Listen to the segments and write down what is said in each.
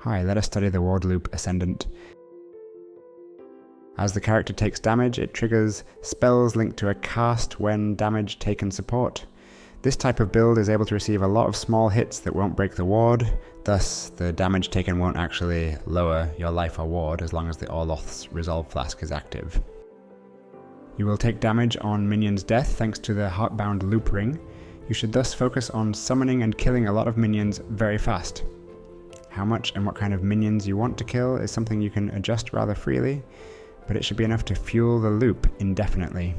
Hi, let us study the WARDLOOP Ascendant. As the character takes damage, it triggers spells linked to a cast when damage taken support. This type of build is able to receive a lot of small hits that won't break the ward, thus the damage taken won't actually lower your life or ward as long as the Orloth's Resolve Flask is active. You will take damage on minions' death thanks to the Heartbound Loop Ring. You should thus focus on summoning and killing a lot of minions very fast. How much and what kind of minions you want to kill is something you can adjust rather freely, but it should be enough to fuel the loop indefinitely.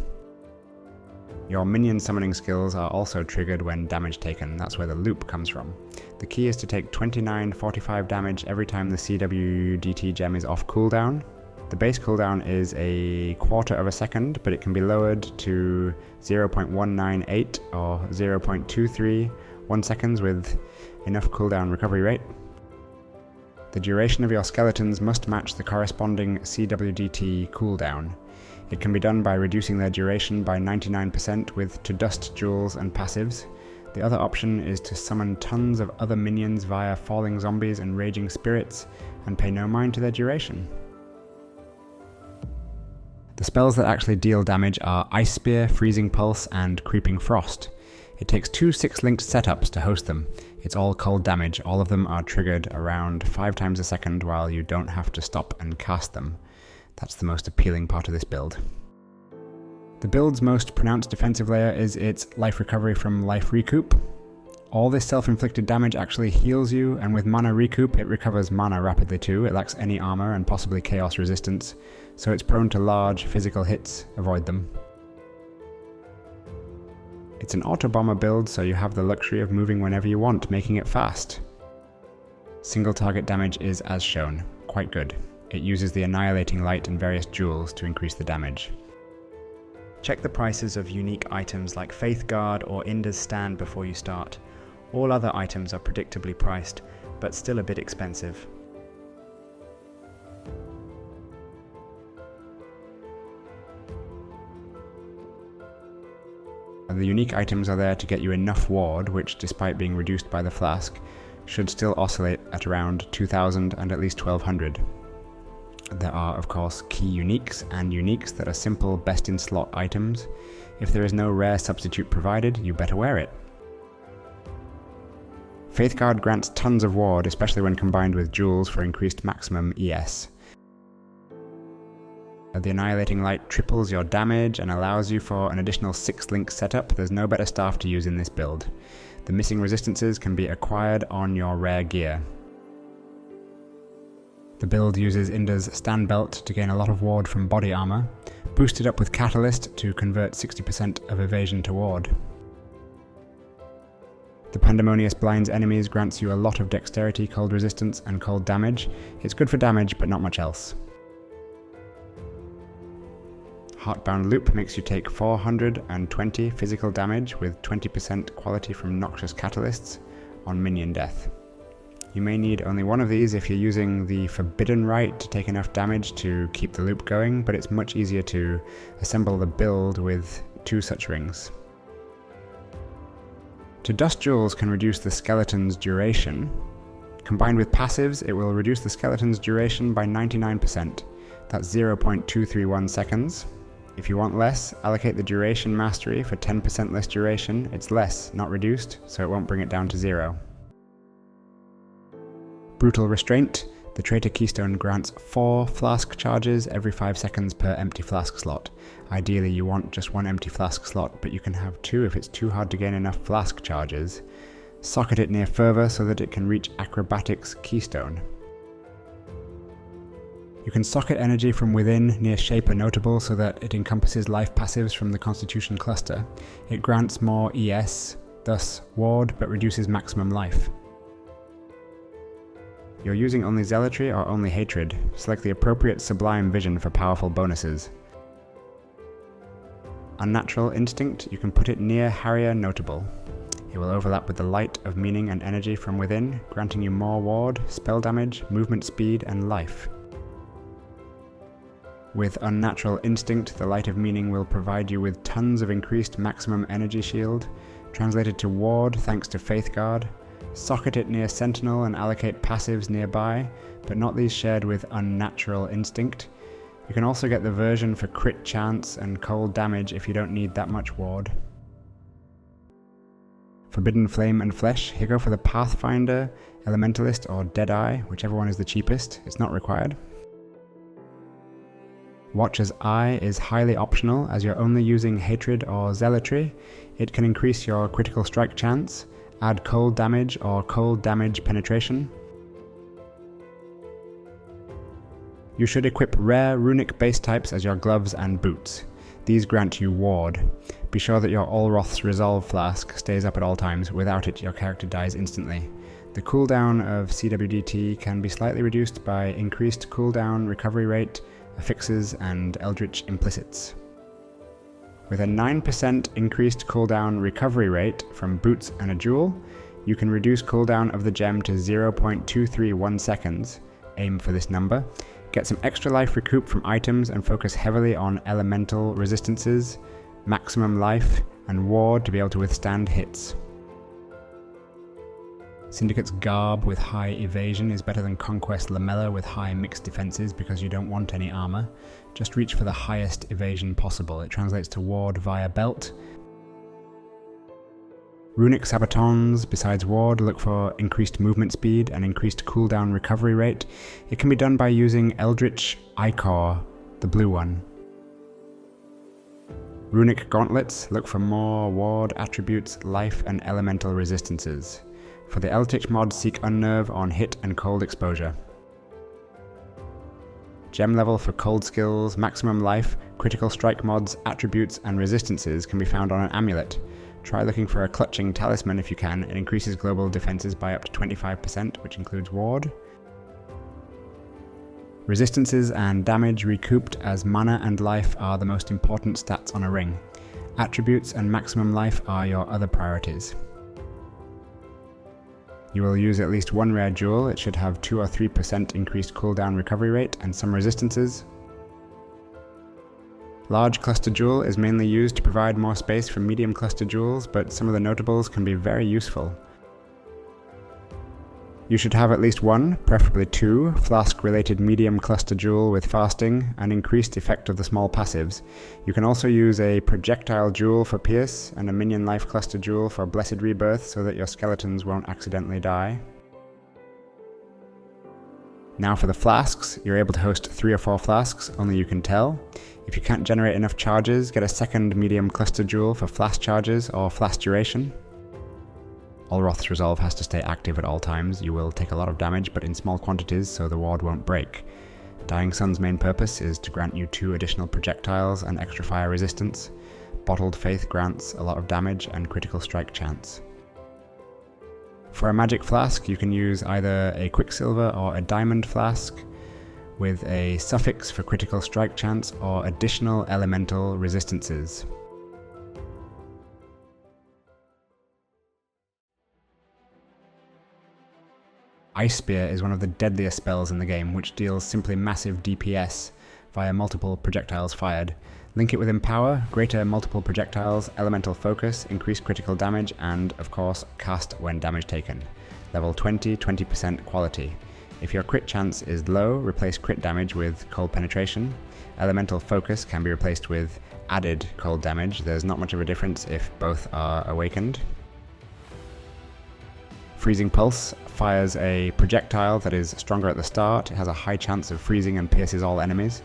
Your minion summoning skills are also triggered when damage taken, that's where the loop comes from. The key is to take 2945 damage every time the CWDT gem is off cooldown. The base cooldown is a quarter of a second, but it can be lowered to 0.198 or 0.231 seconds with enough cooldown recovery rate. The duration of your skeletons must match the corresponding CWDT cooldown. It can be done by reducing their duration by 99% with To Dust jewels and passives. The other option is to summon tons of other minions via falling zombies and raging spirits and pay no mind to their duration. The spells that actually deal damage are Ice Spear, Freezing Pulse, and Creeping Frost. It takes 2 6-linked setups to host them. It's all cold damage, all of them are triggered around 5 times a second while you don't have to stop and cast them. That's the most appealing part of this build. The build's most pronounced defensive layer is its life recovery from life recoup. All this self-inflicted damage actually heals you, and with mana recoup it recovers mana rapidly too. It lacks any armor and possibly chaos resistance, so it's prone to large physical hits. Avoid them. It's an auto-bomber build, so you have the luxury of moving whenever you want, making it fast. Single target damage is as shown, quite good. It uses the Annihilating Light and various jewels to increase the damage. Check the prices of unique items like Faith Guard or Inda's Stand before you start. All other items are predictably priced, but still a bit expensive. The unique items are there to get you enough ward, which, despite being reduced by the flask, should still oscillate at around 2000 and at least 1200. There are, of course, key uniques and uniques that are simple best-in-slot items. If there is no rare substitute provided, you better wear it. Faith Guard grants tons of ward, especially when combined with jewels for increased maximum ES. The Annihilating Light triples your damage and allows you for an additional 6-link setup. There's no better staff to use in this build. The missing resistances can be acquired on your rare gear. The build uses Inda's Stand Belt to gain a lot of ward from body armor, boosted up with Catalyst to convert 60% of evasion to ward. The Pandemonious Blinds enemies grants you a lot of dexterity, cold resistance, and cold damage. It's good for damage, but not much else. Heartbound Loop makes you take 420 physical damage with 20% quality from Noxious Catalysts on minion death. You may need only one of these if you're using the Forbidden Rite to take enough damage to keep the loop going, but it's much easier to assemble the build with 2 such rings. To Dust jewels can reduce the skeleton's duration. Combined with passives, it will reduce the skeleton's duration by 99%. That's 0.231 seconds. If you want less, allocate the Duration Mastery for 10% less duration. It's less, not reduced, so it won't bring it down to 0. Brutal Restraint. The Traitor Keystone grants 4 flask charges every 5 seconds per empty flask slot. Ideally you want just 1 empty flask slot, but you can have 2 if it's too hard to gain enough flask charges. Socket it near Fervor so that it can reach Acrobatics Keystone. You can socket energy from within near Shaper Notable so that it encompasses life passives from the Constitution cluster. It grants more ES, thus ward, but reduces maximum life. You're using only Zealotry or only Hatred. Select the appropriate Sublime Vision for powerful bonuses. Unnatural Instinct, you can put it near Harrier Notable. It will overlap with the Light of Meaning and energy from within, granting you more ward, spell damage, movement speed, and life. With Unnatural Instinct, the Light of Meaning will provide you with tons of increased maximum energy shield, translated to ward thanks to Faith Guard, Socket it near Sentinel and allocate passives nearby, but not these shared with Unnatural Instinct. You can also get the version for crit chance and cold damage if you don't need that much ward. Forbidden Flame and Flesh, here go for the Pathfinder, Elementalist or Deadeye, whichever one is the cheapest, it's not required. Watcher's Eye is highly optional as you're only using Hatred or Zealotry. It can increase your critical strike chance, add cold damage or cold damage penetration. You should equip rare runic base types as your gloves and boots. These grant you ward. Be sure that your Olroth's Resolve Flask stays up at all times, without it your character dies instantly. The cooldown of CWDT can be slightly reduced by increased cooldown recovery rate, affixes and Eldritch Implicits. With a 9% increased cooldown recovery rate from boots and a jewel, you can reduce cooldown of the gem to 0.231 seconds, aim for this number, get some extra life recoup from items and focus heavily on elemental resistances, maximum life, and ward to be able to withstand hits. Syndicate's Garb with high evasion is better than Conquest Lamella with high mixed defenses because you don't want any armor. Just reach for the highest evasion possible. It translates to ward via belt. Runic Sabatons, besides ward, look for increased movement speed and increased cooldown recovery rate. It can be done by using Eldritch Ichor, the blue one. Runic Gauntlets look for more ward attributes, life and elemental resistances. For the Eldritch mod, seek Unnerve on hit and cold exposure. Gem level for cold skills, maximum life, critical strike mods, attributes and resistances can be found on an amulet. Try looking for a clutching talisman if you can. It increases global defenses by up to 25%, which includes ward. Resistances and damage recouped as mana and life are the most important stats on a ring. Attributes and maximum life are your other priorities. You will use at least one rare jewel. It should have 2 or 3% increased cooldown recovery rate and some resistances. Large cluster jewel is mainly used to provide more space for medium cluster jewels, but some of the notables can be very useful. You should have at least one, preferably 2, flask-related medium cluster jewel with fasting and increased effect of the small passives. You can also use a projectile jewel for pierce and a minion life cluster jewel for blessed rebirth so that your skeletons won't accidentally die. Now for the flasks, you're able to host 3 or 4 flasks, only you can tell. If you can't generate enough charges, get a second medium cluster jewel for flask charges or flask duration. Olroth's Resolve has to stay active at all times. You will take a lot of damage, but in small quantities, so the ward won't break. Dying Sun's main purpose is to grant you 2 additional projectiles and extra fire resistance. Bottled Faith grants a lot of damage and critical strike chance. For a magic flask, you can use either a Quicksilver or a Diamond flask, with a suffix for critical strike chance or additional elemental resistances. Ice Spear is one of the deadliest spells in the game, which deals simply massive DPS via multiple projectiles fired. Link it with Empower, greater multiple projectiles, elemental focus, increased critical damage, and, of course, cast when damage taken. Level 20, 20% quality. If your crit chance is low, replace crit damage with cold penetration. Elemental focus can be replaced with added cold damage. There's not much of a difference if both are awakened. Freezing Pulse fires a projectile that is stronger at the start. It has a high chance of freezing and pierces all enemies.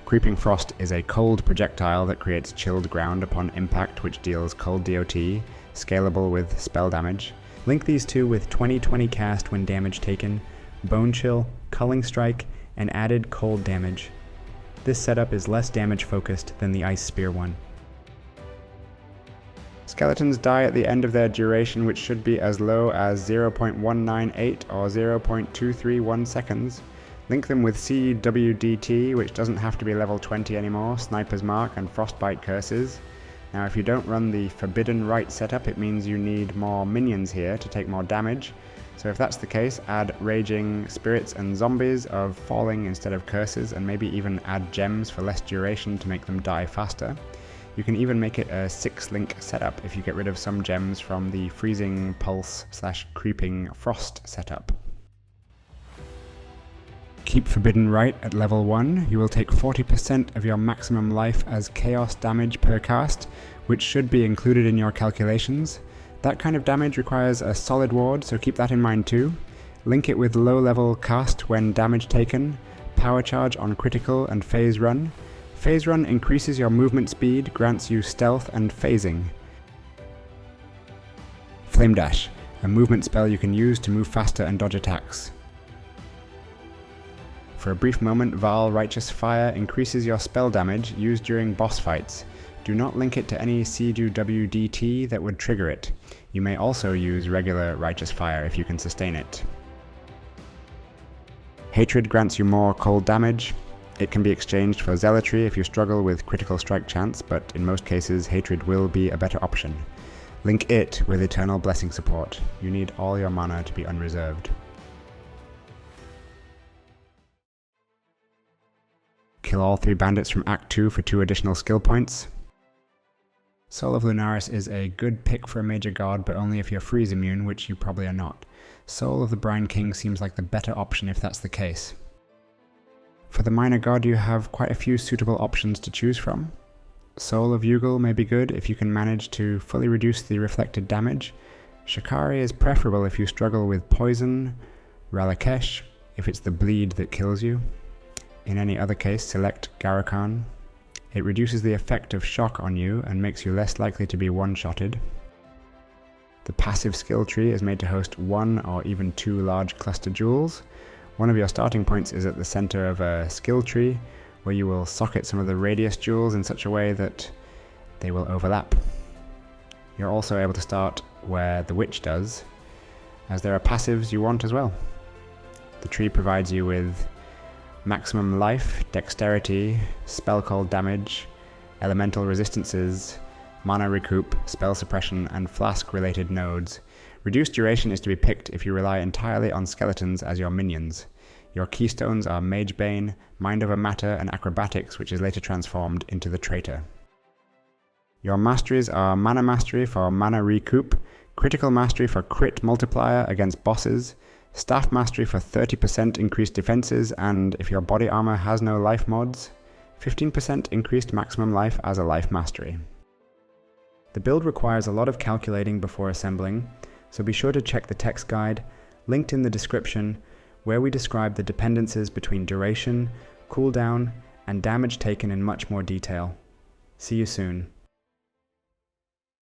Creeping Frost is a cold projectile that creates chilled ground upon impact, which deals cold DOT, scalable with spell damage. Link these two with 20/20 cast when damage taken, Bone Chill, Culling Strike, and added cold damage. This setup is less damage focused than the Ice Spear one. Skeletons die at the end of their duration, which should be as low as 0.198 or 0.231 seconds. Link them with CWDT, which doesn't have to be level 20 anymore, Sniper's Mark and Frostbite Curses. Now if you don't run the Forbidden Rite setup, it means you need more minions here to take more damage. So if that's the case, add Raging Spirits and Zombies of Falling instead of Curses, and maybe even add gems for less duration to make them die faster. You can even make it a 6-link setup if you get rid of some gems from the freezing pulse / creeping frost setup. Keep Forbidden Right at level 1, you will take 40% of your maximum life as chaos damage per cast, which should be included in your calculations. That kind of damage requires a solid ward, so keep that in mind too. Link it with low level cast when damage taken, power charge on critical and phase run. Phase run increases your movement speed, grants you stealth and phasing. Flame Dash, a movement spell you can use to move faster and dodge attacks. For a brief moment, Vaal Righteous Fire increases your spell damage used during boss fights. Do not link it to any CWDT that would trigger it. You may also use regular Righteous Fire if you can sustain it. Hatred grants you more cold damage. It can be exchanged for Zealotry if you struggle with critical strike chance, but in most cases Hatred will be a better option. Link it with Eternal Blessing support. You need all your mana to be unreserved. Kill all 3 bandits from Act 2 for 2 additional skill points. Soul of Lunaris is a good pick for a major god, but only if you're freeze immune, which you probably are not. Soul of the Brine King seems like the better option if that's the case. For the minor god you have quite a few suitable options to choose from. Soul of Yugal may be good if you can manage to fully reduce the reflected damage. Shikari is preferable if you struggle with poison. Ralakesh if it's the bleed that kills you. In any other case, select Garakan. It reduces the effect of shock on you and makes you less likely to be one-shotted. The passive skill tree is made to host 1 or even 2 large cluster jewels. One of your starting points is at the center of a skill tree, where you will socket some of the radius jewels in such a way that they will overlap. You're also able to start where the witch does, as there are passives you want as well. The tree provides you with maximum life, dexterity, spell cold damage, elemental resistances, mana recoup, spell suppression, and flask related nodes. Reduced duration is to be picked if you rely entirely on skeletons as your minions. Your keystones are Magebane, Mind Over Matter, and Acrobatics, which is later transformed into the Traitor. Your masteries are Mana Mastery for Mana Recoup, Critical Mastery for Crit Multiplier against bosses, Staff Mastery for 30% increased defenses, and if your body armor has no life mods, 15% increased maximum life as a life mastery. The build requires a lot of calculating before assembling, so be sure to check the text guide, linked in the description, where we describe the dependencies between duration, cooldown, and damage taken in much more detail. See you soon.